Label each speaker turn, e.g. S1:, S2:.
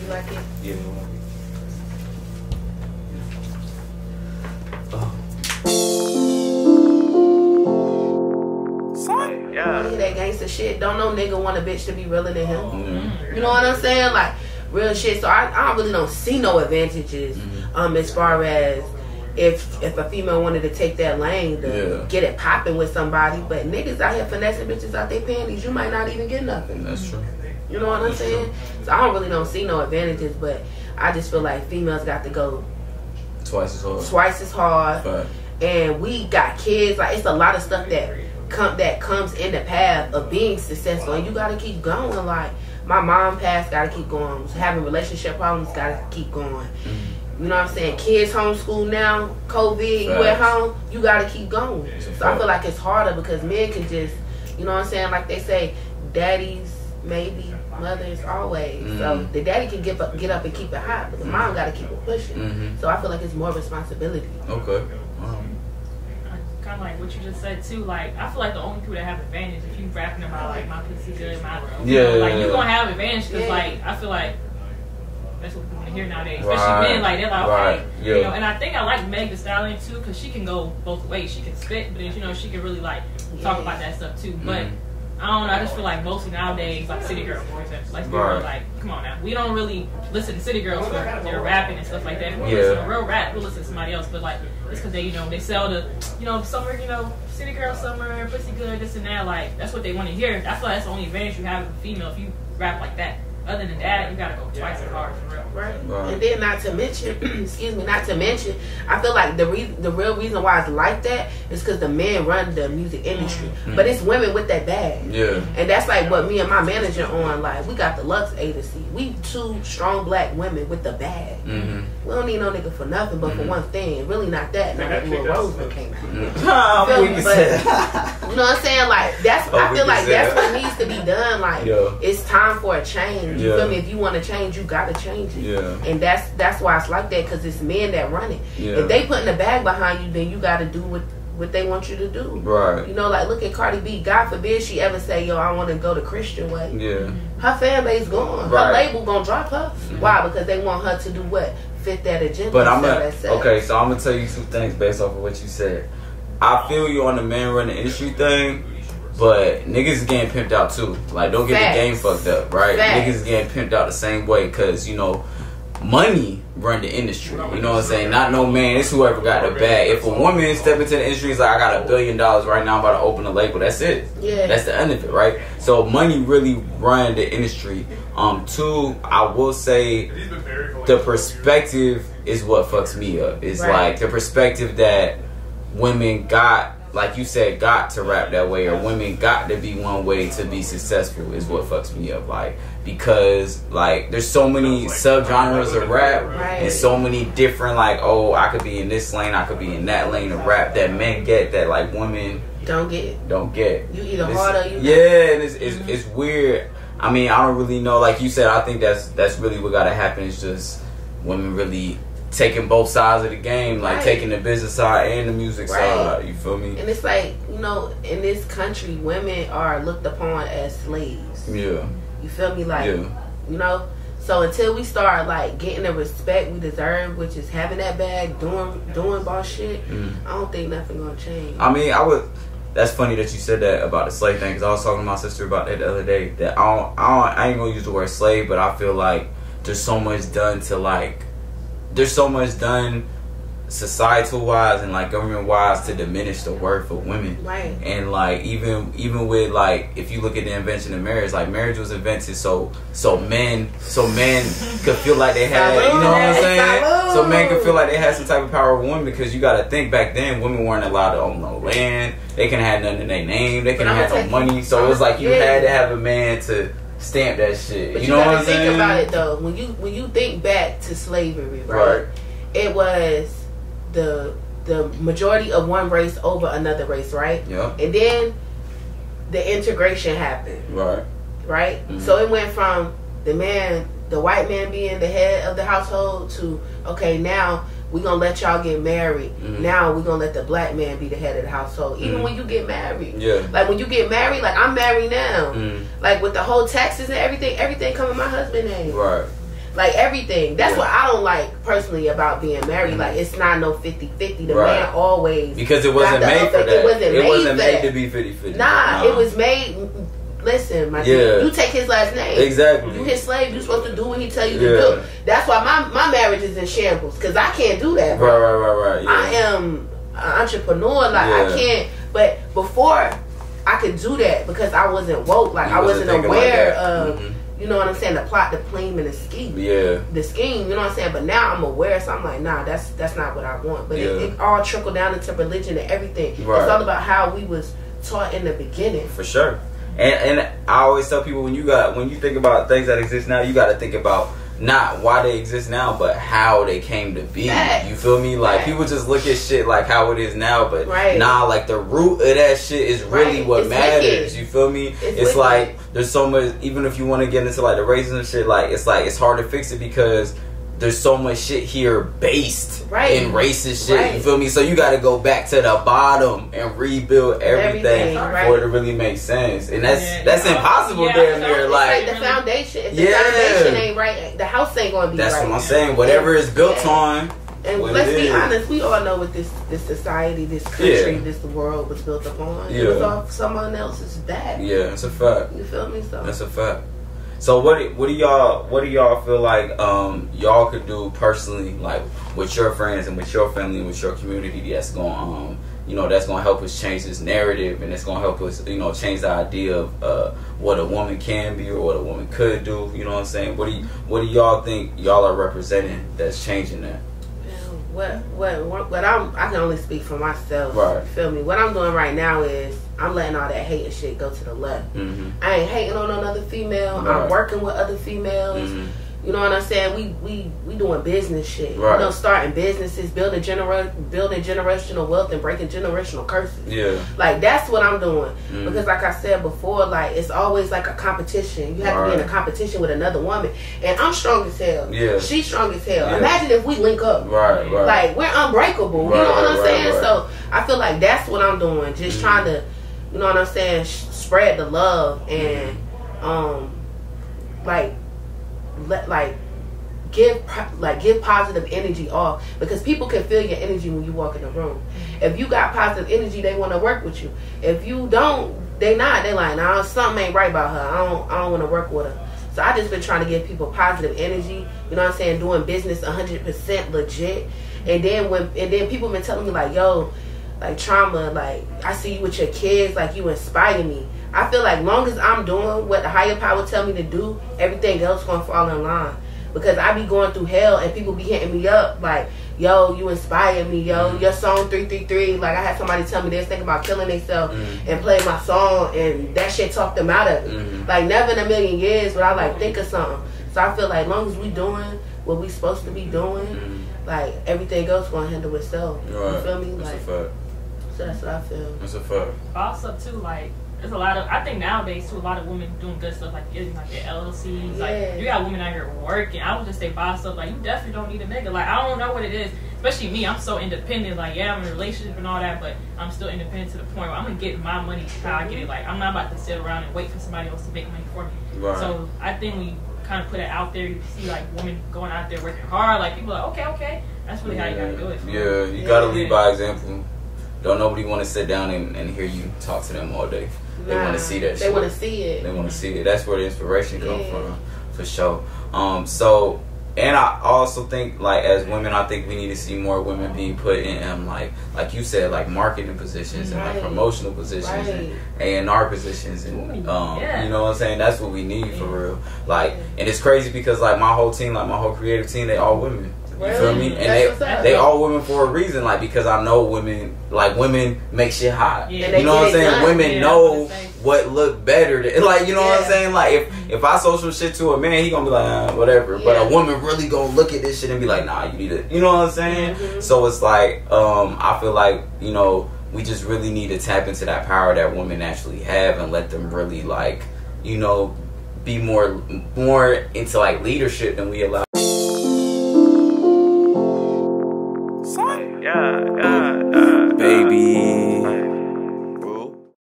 S1: You like it?
S2: Yeah.
S1: Yeah. That gangster shit. Don't no nigga want a bitch to be realer than him. Mm-hmm. You know what I'm saying? Like real shit. So I really don't see no advantages. As far as if a female wanted to take that lane to get it popping with somebody, but niggas out here finessing bitches out their panties, you might not even get nothing.
S2: That's true.
S1: You know what I'm saying? So I don't see no advantages, but I just feel like females got to go
S2: twice as
S1: hard.
S2: Right.
S1: And we got kids. Like it's a lot of stuff that comes in the path of being successful, and you got to keep going. Like my mom passed, got to keep going. Having relationship problems, got to keep going. You know what I'm saying? Kids homeschool now, COVID, you at home, you got to keep going. So I feel like it's harder because men can just, you know what I'm saying? Like they say, daddies maybe, mothers always. So the daddy can get up and keep it hot, but the mom got to keep it pushing. So I feel like it's more responsibility.
S2: Okay.
S3: Kind of like what you just said too. Like I feel like the only people that have advantage if you rapping about like my pussy good, my like you're gonna have advantage because like I feel like that's what people want to hear nowadays, especially men. Like they're like okay, you know. And I think I like Meg Thee Stallion too because she can go both ways. She can spit, but then, you know she can really like talk about that stuff too. But I don't know. I just feel like mostly nowadays, like City Girls, for example, like like come on now, we don't really listen to City Girls for their rapping and stuff like that. If we listen to real rap, we'll listen to somebody else. But like it's because they, you know, they sell the, you know, summer, you know, City Girl summer, pussy good, this and that. Like that's what they want to hear. I feel like that's the only advantage you have as a female if you rap like that. Other than that, you gotta go twice as hard for real.
S1: Right. And then not to mention, I feel like the real reason why it's like that is because the men run the music industry, but it's women with that bag. Yeah. And that's like what me and my manager on. Like we got the Lux A to C. We two strong black women with the bag. We don't need no nigga for nothing, but for one thing, really not that. Not like when Roseman came out. You know what I'm saying? Like that's. I feel like that's what needs to be done. Like it's time for a change. You feel me? If you want to change, you gotta change it. Yeah. And that's why it's like that, because it's men that run it. Yeah. If they putting the bag behind you, then you gotta do what they want you to do. Right. You know, like look at Cardi B. God forbid she ever say, yo, I want to go the Christian way. Yeah. Her fan base gone. Her label gonna drop her. Why? Because they want her to do what? Fit that agenda.
S2: But so I'm gonna tell you two things based off of what you said. I feel you on the man run the industry thing. But niggas is getting pimped out too. Like, don't get the game fucked up, right? Niggas is getting pimped out the same way because, you know, money run the industry. You know what I'm saying? Not no man. It's whoever got the bag. If a woman step into the industry, is like, I got $1 billion right now, I'm about to open a label. That's it. Yeah. That's the end of it, right? So money really run the industry. Two, I will say the perspective is what fucks me up. It's like the perspective that women got, like you said, got to rap that way, or women got to be one way to be successful is what fucks me up. Like, because like there's so many subgenres of rap and so many different, like, oh, I could be in this lane, I could be in that lane of rap that men get that like women don't get. You either hard or you and it's weird. I mean, I don't really know. Like you said, I think that's really what gotta happen. Is just women really taking both sides of the game, like taking the business side and the music side. You feel me?
S1: And it's like, you know, in this country, women are looked upon as slaves. Yeah. You feel me? Like, you know. So until we start like getting the respect we deserve, which is having that bag, doing boss shit, I don't think nothing gonna change.
S2: I mean, that's funny that you said that about the slave thing, because I was talking to my sister about that the other day. That I ain't gonna use the word slave, but I feel like there's so much done to like. There's so much done societal wise and like government wise to diminish the worth of women. Right. And like even with like, if you look at the invention of marriage, like marriage was invented so men could feel like they had, you know what I'm saying? So men could feel like they had some type of power over women, because you gotta think back then women weren't allowed to own no land, they couldn't have nothing in their name, they couldn't have no money. So it was like you had to have a man to stamp that shit.
S1: But
S2: you know what I'm saying?
S1: Think about it though. When you think back to slavery, right? It was the majority of one race over another race, right? Yeah. And then the integration happened. Right? So it went from the white man being the head of the household to, okay, now we're gonna let y'all get married. Now we're gonna let the black man be the head of the household. Even when you get married. Like when you get married, like I'm married now. Like with the whole taxes and everything come in my husband's name. Right. Like everything. That's what I don't like personally about being married. Like it's not no 50-50. The man always,
S2: because it wasn't made for that. It wasn't made to be 50-50.
S1: Nah, it was made. Listen, my dude, you take his last name.
S2: Exactly.
S1: You his slave. You supposed to do what he tell you to do. That's why my marriage is in shambles, because I can't do that, bro.
S2: Right. Yeah.
S1: I am an entrepreneur. Like I can't. But before I could do that because I wasn't woke. Like I wasn't aware of. You know what I'm saying? The plot, the plan, and the scheme. Yeah. The scheme, you know what I'm saying? But now I'm aware, so I'm like, nah, that's not what I want. But it all trickled down into religion and everything. Right. It's all about how we was taught in the beginning.
S2: For sure. And I always tell people, when you think about things that exist now, you got to think about not why they exist now, but how they came to be. You feel me? Like people just look at shit like how it is now, but nah, like the root of that shit is really what matters. Wicked. You feel me? It's like there's so much. Even if you want to get into like the racism shit, like it's hard to fix it because there's so much shit here based in racist shit. You feel me? So you got to go back to the bottom and rebuild everything for it to really make sense. And that's impossible damn near. Like
S1: the foundation. If the foundation ain't right, the house ain't gonna be right.
S2: That's what I'm saying. Whatever is built on.
S1: And let's be honest, we all know what this society, this country, this world was built upon. It was off someone else's back.
S2: Yeah, it's a fact.
S1: You feel me? So
S2: that's a fact. So what do y'all feel like y'all could do personally, like with your friends and with your family and with your community, that's going that's gonna help us change this narrative, and it's gonna help us change the idea of what a woman can be or what a woman could do. You know what I'm saying? What do y'all think y'all are representing that's changing that?
S1: What I can only speak for myself. Right. You feel me? What I'm doing right now is I'm letting all that hate and shit go to the left. I ain't hating on another female. I'm working with other females. You know what I'm saying? We doing business shit. Right. Starting businesses, building generational wealth and breaking generational curses. Yeah. Like that's what I'm doing. Because like I said before, like it's always like a competition. You have to be in a competition with another woman. And I'm strong as hell. Yeah. She's strong as hell. Yeah. Imagine if we link up. Right. Like we're unbreakable. You know what I'm saying? So I feel like that's what I'm doing. Just trying to, you know what I'm saying, spread the love and give positive energy off, because people can feel your energy when you walk in the room. If you got positive energy, they want to work with you. If you don't, they like, nah, something ain't right about her. I don't want to work with her. So I just been trying to give people positive energy. You know what I'm saying? Doing business 100% legit. And then people been telling me like, yo, like Trauma, like I see you with your kids, like you inspire me. I feel like long as I'm doing what the higher power tell me to do, everything else gonna fall in line. Because I be going through hell and people be hitting me up like, yo, you inspire me, yo, your song 333. Like I had somebody tell me they was thinking about killing themselves and play my song, and that shit talked them out of it. Like never in a million years would I like think of something. So I feel like long as we doing what we supposed to be doing, like everything else gonna handle itself. Right. You feel me?
S2: That's
S1: like,
S2: a fact.
S1: So that's what I feel.
S2: That's a fact.
S3: Also too, like there's a lot of, I think nowadays too, a lot of women doing good stuff, like getting like their LLCs. Like you got women out here working. I would just say boss up. Like you definitely don't need a nigga. Like I don't know what it is. Especially me, I'm so independent. Like yeah, I'm in a relationship and all that, but I'm still independent to the point where I'm gonna get my money how I get it. Like I'm not about to sit around and wait for somebody else to make money for me. Right. So I think we kind of put it out there. You see like women going out there working hard. Like people are like, okay, that's really how you gotta do it.
S2: Yeah, you gotta lead by example. Don't nobody want to sit down and hear you talk to them all day. They want to see that shit.
S1: They want to see it.
S2: They want to see it. That's where the inspiration comes from, for sure. So, and I also think, like, as women, I think we need to see more women being put in, like you said, like, marketing positions and, like, promotional positions and A&R positions. And, you know what I'm saying? That's what we need, for real. Like, and it's crazy because, like, my whole team, like, my whole creative team, they all women. You feel me? And they all women for a reason, like, because I know women, like, women make shit hot. Yeah, you know what I'm saying? Women know what look better than, like, you know what I'm saying? Like, if I social shit to a man, he gonna be like, whatever. But a woman really gonna look at this shit and be like, nah, you need it. You know what I'm saying? So it's like, I feel like, you know, we just really need to tap into that power that women actually have and let them really, like, you know, be more into, like, leadership than we allow.
S4: Yeah.